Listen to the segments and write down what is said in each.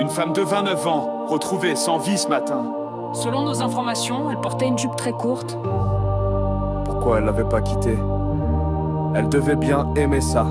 Une femme de 29 ans, retrouvée sans vie ce matin. Selon nos informations, elle portait une jupe très courte. Pourquoi elle l'avait pas quitté? Elle devait bien aimer ça.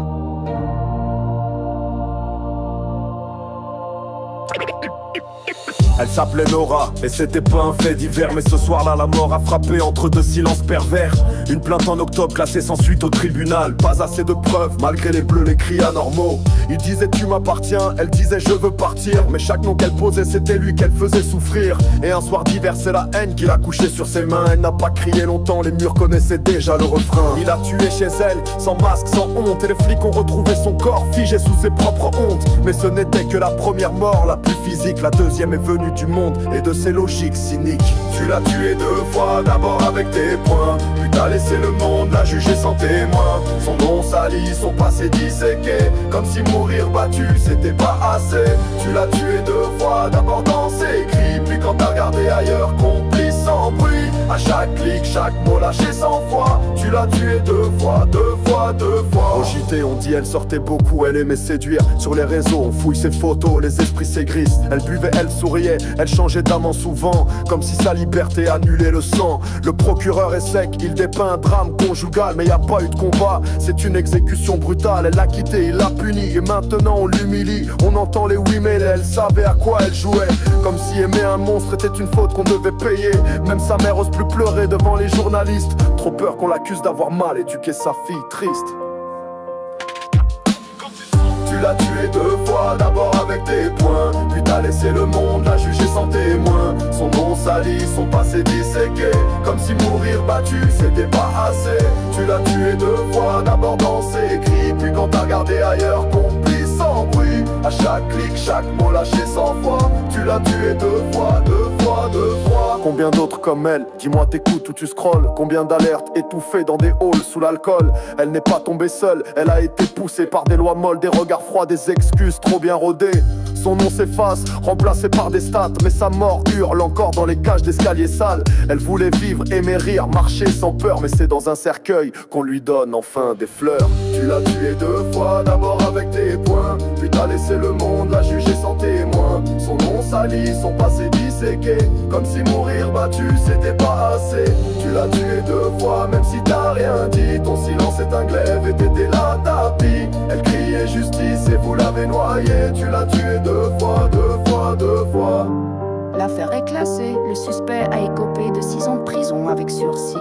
Elle s'appelait Nora, et c'était pas un fait divers. Mais ce soir-là, la mort a frappé entre deux silences pervers. Une plainte en octobre classée sans suite au tribunal. Pas assez de preuves, malgré les bleus, les cris anormaux. Il disait tu m'appartiens, elle disait je veux partir. Mais chaque nom qu'elle posait, c'était lui qu'elle faisait souffrir. Et un soir d'hiver, c'est la haine qui l'a couché sur ses mains. Elle n'a pas crié longtemps, les murs connaissaient déjà le refrain. Il a tué chez elle, sans masque, sans honte. Et les flics ont retrouvé son corps figé sous ses propres hontes. Mais ce n'était que la première mort, la plus physique. La deuxième est venue du monde et de ses logiques cyniques. Tu l'as tué deux fois, d'abord avec tes poings, puis t'as laissé le monde la juger sans témoin. Son nom sali, son passé disséqué, comme si mourir battu c'était pas assez. Tu l'as tué deux fois, d'abord dans ses cris, puis quand t'as regardé ailleurs, complice sans bruit. À chaque clic, chaque mot lâché 100 fois. Tu l'as tué deux fois, deux fois, deux fois. Au JT on dit elle sortait beaucoup, elle aimait séduire. Sur les réseaux on fouille ses photos, les esprits s'aigrissent. Elle buvait, elle souriait, elle changeait d'amant souvent, comme si sa liberté annulait le sang. Le procureur est sec, il dépeint un drame conjugal. Mais y a pas eu de combat, c'est une exécution brutale. Elle l'a quitté, il l'a puni, et maintenant on l'humilie. On entend les oui mais elle savait à quoi elle jouait. Comme si aimer un monstre était une faute qu'on devait payer. Même sa mère ose plus pleurer devant les journalistes. Trop peur qu'on l'accuse d'avoir mal éduqué sa fille, triste. Tu l'as tué deux fois, d'abord avec tes poings, puis t'as laissé le monde la juger sans témoin. Son nom sali, son passé disséqué, comme si mourir battu c'était pas assez. Tu l'as tué deux fois, d'abord dans ses cris, puis quand t'as regardé ailleurs, complice sans bruit. À chaque clic, chaque mot lâché 100 fois. Tu l'as tué deux fois, deux fois, deux fois. Combien d'autres comme elle? Dis-moi t'écoutes ou tu scrolles. Combien d'alertes étouffées dans des halls sous l'alcool. Elle n'est pas tombée seule, elle a été poussée par des lois molles, des regards froids, des excuses trop bien rodées. Son nom s'efface, remplacé par des stats. Mais sa mort hurle encore dans les cages d'escalier sales. Elle voulait vivre, aimer, rire, marcher sans peur. Mais c'est dans un cercueil qu'on lui donne enfin des fleurs. Tu l'as tué deux fois, d'abord avec tes poings, puis t'as laissé le monde la juger sans témoin. Son nom sali, son passé disséqué, comme si mourir battu c'était pas assez. Tu l'as tué deux fois, même si t'as rien dit. Ton silence est un glaive et t'étais là tapis. Elle criait justice et vous l'avez noyé. Tu l'as tué deux fois, deux fois, deux fois. L'affaire est classée, le suspect a écopé de 6 ans de prison avec sursis.